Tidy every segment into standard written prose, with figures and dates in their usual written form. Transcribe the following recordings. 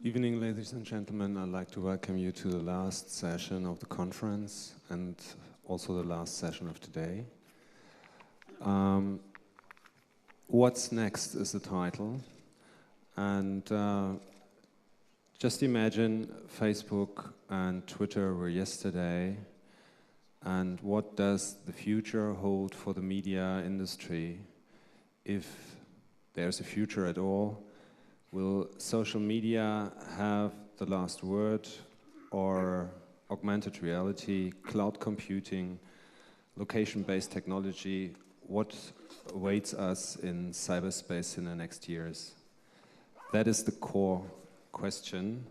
Evening, ladies and gentlemen. I'd like to welcome you to the last session of the conference and also the last session of today. What's next is the title. And just imagine Facebook and Twitter were yesterday. And what does the future hold for the media industry? If there's a future at all, will social media have the last word, or augmented reality, cloud computing, location-based technology? What awaits us in cyberspace in the next years? That is the core question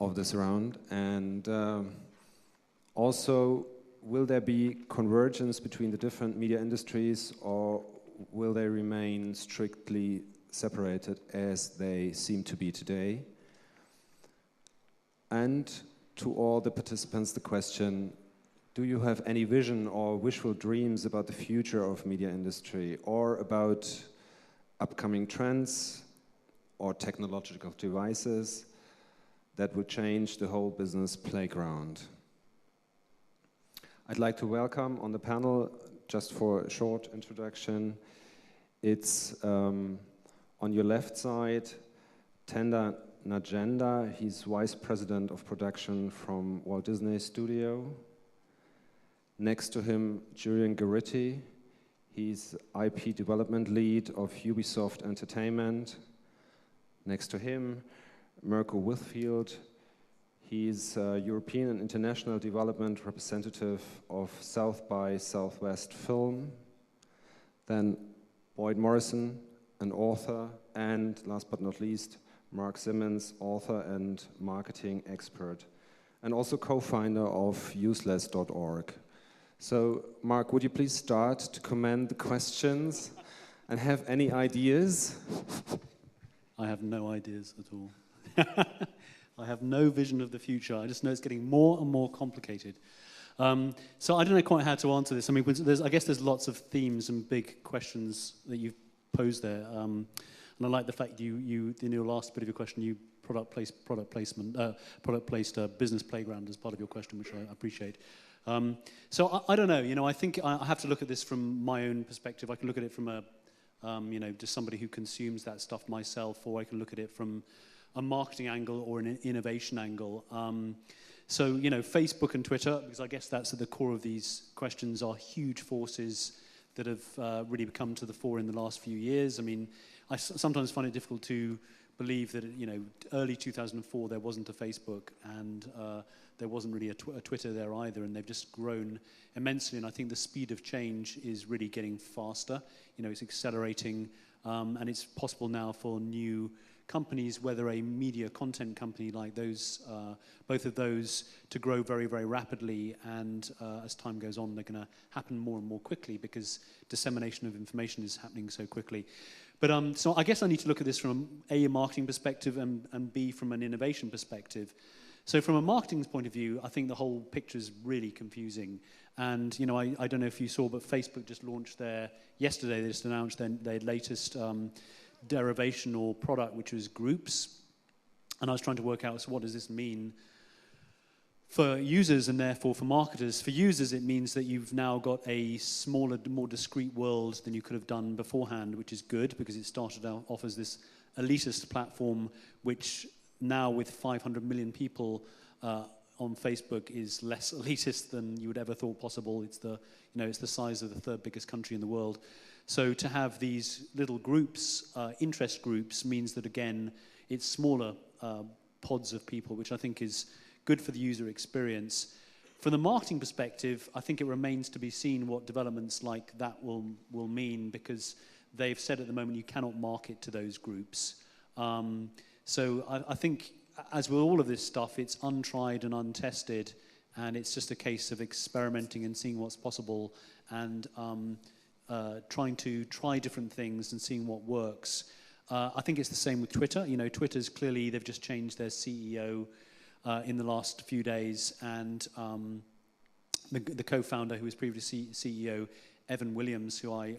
of this round. And also, will there be convergence between the different media industries, or will they remain strictly separated as they seem to be today? And to all the participants, the question, do you have any vision or wishful dreams about the future of media industry, or about upcoming trends or technological devices that will change the whole business playground? I'd like to welcome on the panel, just for a short introduction, it's on your left side, Tenda Najenda. He's Vice President of Production from Walt Disney Studio. Next to him, Julian Garritti. He's IP Development Lead of Ubisoft Entertainment. Next to him, Mirko Whitfield. He's European and International Development Representative of South by Southwest Film. Then Boyd Morrison, an author, and last but not least, Mark Simmons, author and marketing expert, and also co-founder of useless.org. So, Mark, would you please start to comment the questions and have any ideas? I have no ideas at all. I have no vision of the future. I just know it's getting more and more complicated. So I don't know quite how to answer this. I mean, I guess there's lots of themes and big questions that you've posed there. And I like the fact you in your last bit of your question, you product placed a business playground as part of your question, which I appreciate. So I don't know. You know, I think I have to look at this from my own perspective. I can look at it from a, just somebody who consumes that stuff myself, or I can look at it from a marketing angle or an innovation angle. So, you know, Facebook and Twitter, because I guess that's at the core of these questions, are huge forces that have really come to the fore in the last few years. I mean, I sometimes find it difficult to believe that, you know, early 2004 there wasn't a Facebook, and there wasn't really a Twitter there either, and they've just grown immensely. And I think the speed of change is really getting faster. You know, it's accelerating, and it's possible now for new companies, whether a media content company like those, both of those, to grow very, very rapidly, and as time goes on, they're going to happen more and more quickly because dissemination of information is happening so quickly. But so I guess I need to look at this from a marketing perspective and B, from an innovation perspective. So from a marketing point of view, I think the whole picture is really confusing. And, you know, I don't know if you saw, but Facebook just launched yesterday they just announced their latest derivation or product, which was groups. And I was trying to work out, so what does this mean for users and therefore for marketers? For users, it means that you've now got a smaller, more discrete world than you could have done beforehand, which is good because it started out off as this elitist platform, which now with 500 million people on Facebook is less elitist than you would ever thought possible. It's it's the size of the third biggest country in the world. So to have these little groups, interest groups, means that, again, it's smaller pods of people, which I think is good for the user experience. From the marketing perspective, I think it remains to be seen what developments like that will mean, because they've said at the moment you cannot market to those groups. So I think, as with all of this stuff, it's untried and untested, and it's just a case of experimenting and seeing what's possible, and trying to try different things and seeing what works. I think it's the same with Twitter. You know, Twitter's clearly, they've just changed their CEO in the last few days, and the co-founder who was previously CEO, Evan Williams, who I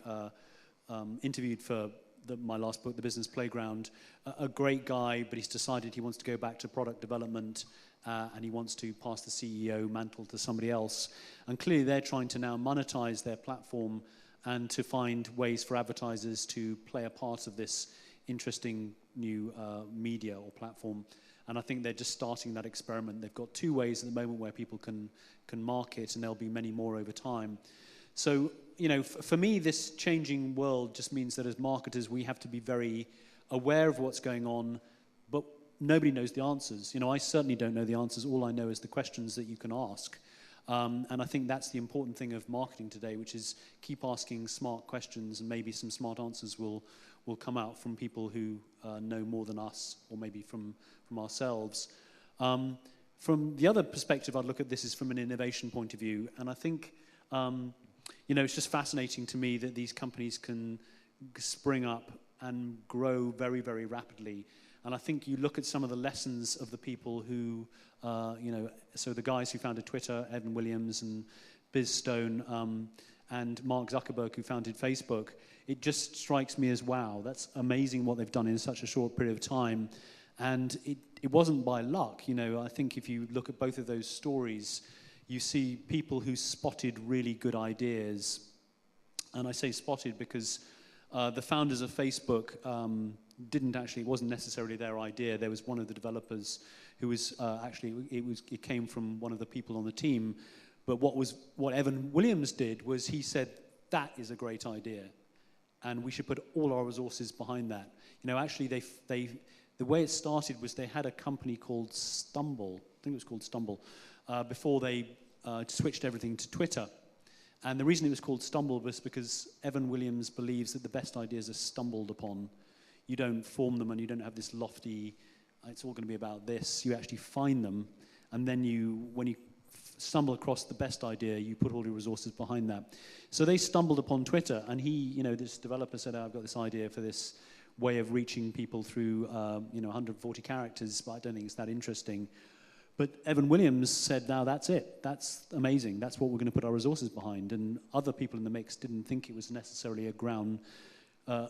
interviewed for my last book, The Business Playground, a great guy, but he's decided he wants to go back to product development and he wants to pass the CEO mantle to somebody else. And clearly they're trying to now monetize their platform and to find ways for advertisers to play a part of this interesting new media or platform. And I think they're just starting that experiment. They've got 2 ways at the moment where people can market, and there'll be many more over time. So, you know, for me, this changing world just means that as marketers, we have to be very aware of what's going on, but nobody knows the answers. You know, I certainly don't know the answers. All I know is the questions that you can ask. And I think that's the important thing of marketing today, which is keep asking smart questions, and maybe some smart answers will come out from people who know more than us, or maybe from ourselves. From the other perspective, I'd look at this is from an innovation point of view, and I think you know, it's just fascinating to me that these companies can spring up and grow very, very rapidly. And I think you look at some of the lessons of the people who, you know, so the guys who founded Twitter, Evan Williams and Biz Stone, and Mark Zuckerberg, who founded Facebook, it just strikes me as, wow, that's amazing what they've done in such a short period of time. And it wasn't by luck. You know, I think if you look at both of those stories, you see people who spotted really good ideas. And I say spotted because the founders of Facebook it wasn't necessarily their idea. There was one of the developers who was it came from one of the people on the team. But what Evan Williams did was he said, that is a great idea, and we should put all our resources behind that. You know, actually, the way it started was they had a company called Stumble. I think it was called Stumble. Before they switched everything to Twitter. And the reason it was called Stumble was because Evan Williams believes that the best ideas are stumbled upon. You don't form them and you don't have this lofty, it's all going to be about this. You actually find them, and then when you stumble across the best idea, you put all your resources behind that. So they stumbled upon Twitter, and this developer said, I've got this idea for this way of reaching people through 140 characters, but I don't think it's that interesting. But Evan Williams said, now that's it. That's amazing. That's what we're going to put our resources behind. And other people in the mix didn't think it was necessarily a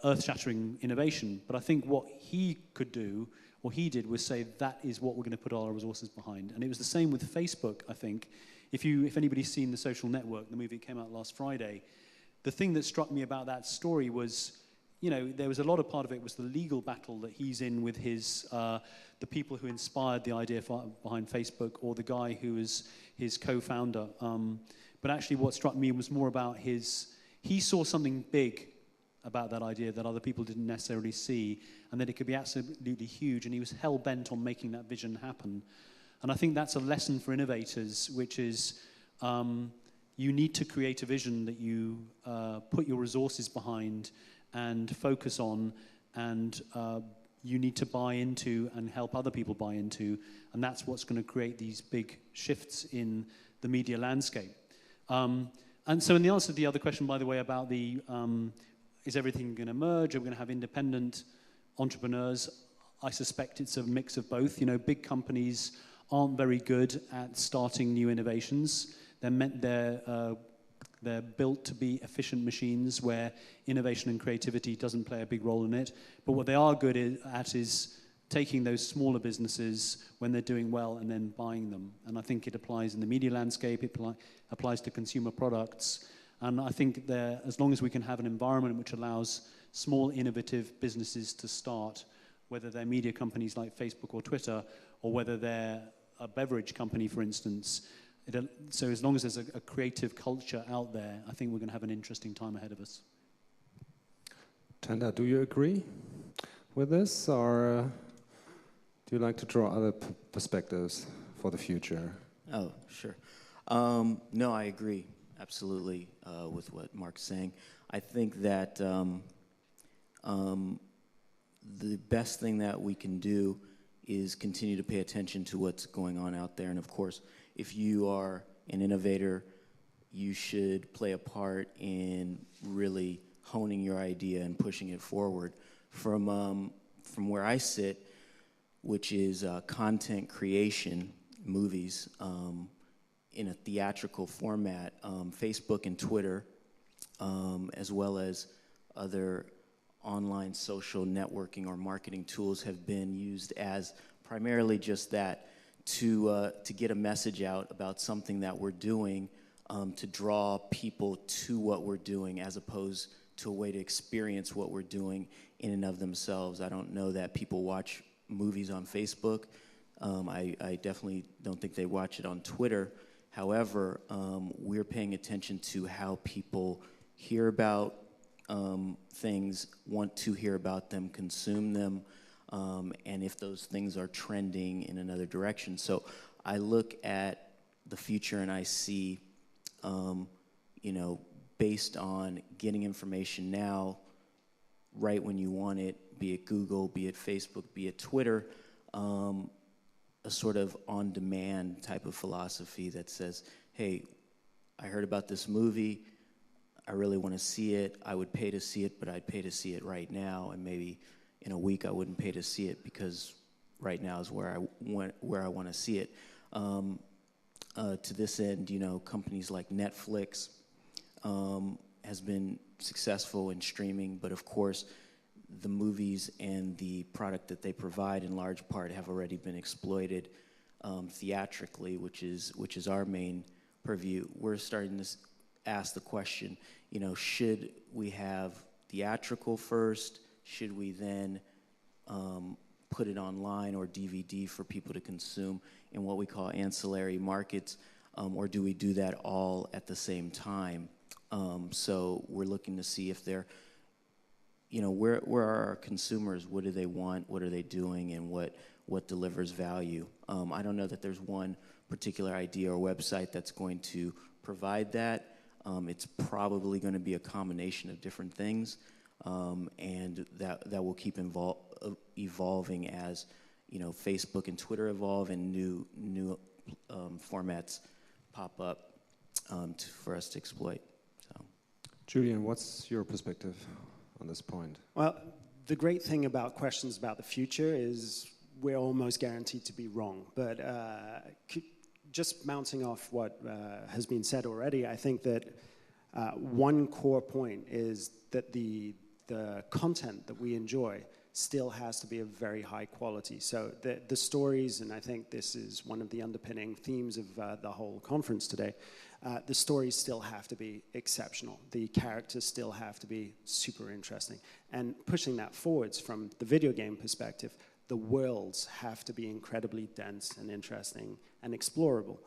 earth-shattering innovation. But I think what he could do, or he did, was say, that is what we're going to put all our resources behind. And it was the same with Facebook, I think. If anybody's seen The Social Network, the movie that came out last Friday, the thing that struck me about that story was, you know, there was a lot of part of it was the legal battle that he's in with the people who inspired the idea behind Facebook, or the guy who was his co-founder. But actually what struck me was more about he saw something big about that idea that other people didn't necessarily see, and that it could be absolutely huge, and he was hell-bent on making that vision happen. And I think that's a lesson for innovators, which is you need to create a vision that you put your resources behind and focus on, and you need to buy into and help other people buy into, and that's what's going to create these big shifts in the media landscape. And so in the answer to the other question, by the way, about is everything going to merge? Are we going to have independent entrepreneurs? I suspect it's a mix of both. You know, big companies aren't very good at starting new innovations. They're built to be efficient machines where innovation and creativity doesn't play a big role in it. But what they are good at is taking those smaller businesses when they're doing well and then buying them. And I think it applies in the media landscape, it applies to consumer products. And I think as long as we can have an environment which allows small, innovative businesses to start, whether they're media companies like Facebook or Twitter, or whether they're a beverage company, for instance, so as long as there's a creative culture out there, I think we're going to have an interesting time ahead of us. Tenda, do you agree with this, or do you like to draw other perspectives for the future? Oh, sure. No, I agree absolutely with what Mark's saying. I think that the best thing that we can do is continue to pay attention to what's going on out there. And of course, if you are an innovator, you should play a part in really honing your idea and pushing it forward. From where I sit, which is content creation, movies, in a theatrical format, Facebook and Twitter, as well as other online social networking or marketing tools have been used as primarily just that, to get a message out about something that we're doing, to draw people to what we're doing as opposed to a way to experience what we're doing in and of themselves. I don't know that people watch movies on Facebook. I definitely don't think they watch it on Twitter. However, we're paying attention to how people hear about things, want to hear about them, consume them, and if those things are trending in another direction. So I look at the future and I see, based on getting information now, right when you want it, be it Google, be it Facebook, be it Twitter, a sort of on-demand type of philosophy that says, hey, I heard about this movie, I really want to see it, I would pay to see it, but I'd pay to see it right now, and maybe in a week I wouldn't pay to see it because right now is where I want to see it. To this end, companies like Netflix has been successful in streaming, but of course, the movies and the product that they provide in large part have already been exploited theatrically, which is our main purview. We're starting to ask the question, should we have theatrical first? Should we then put it online or DVD for people to consume in what we call ancillary markets, or do we do that all at the same time? So we're looking to see if they're, where are our consumers? What do they want? What are they doing? And what delivers value? I don't know that there's one particular idea or website that's going to provide that. It's probably going to be a combination of different things, and that will keep evolving as Facebook and Twitter evolve and new formats pop up for us to exploit. So, Julian, what's your perspective on this point? Well, the great thing about questions about the future is we're almost guaranteed to be wrong. But just mounting off what has been said already, I think that one core point is that the content that we enjoy still has to be of very high quality. So the stories, and I think this is one of the underpinning themes of the whole conference today, the stories still have to be exceptional. The characters still have to be super interesting. And pushing that forwards from the video game perspective, the worlds have to be incredibly dense and interesting and explorable.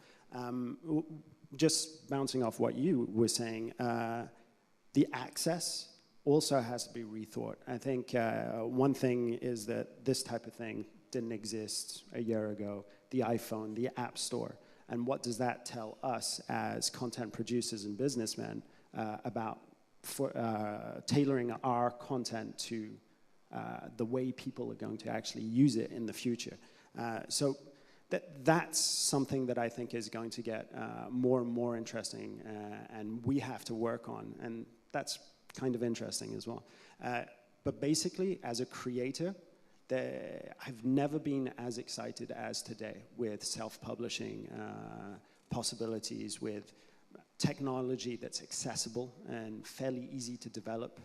Just bouncing off what you were saying, the access also has to be rethought. I think one thing is that this type of thing didn't exist a year ago, the iPhone, the App Store. And what does that tell us as content producers and businessmen about tailoring our content to the way people are going to actually use it in the future? So that's something that I think is going to get more and more interesting, and we have to work on. And that's kind of interesting as well. But basically, as a creator, I've never been as excited as today with self-publishing possibilities, with technology that's accessible and fairly easy to develop,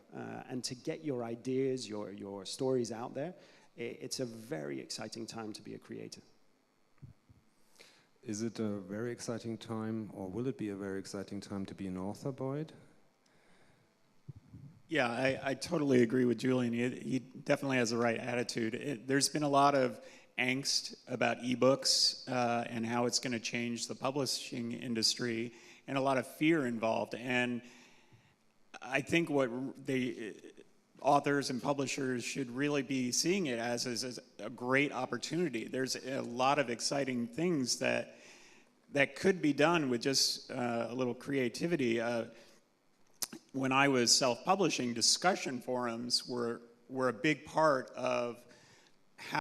and to get your ideas, your stories out there. It's a very exciting time to be a creator. Is it a very exciting time, or will it be a very exciting time to be an author, Boyd? Yeah, I totally agree with Julian. He definitely has the right attitude. There's been a lot of angst about ebooks and how it's going to change the publishing industry, and a lot of fear involved. And I think what the authors and publishers should really be seeing it as is a great opportunity. There's a lot of exciting things that could be done with just a little creativity. When I was self-publishing, discussion forums were a big part of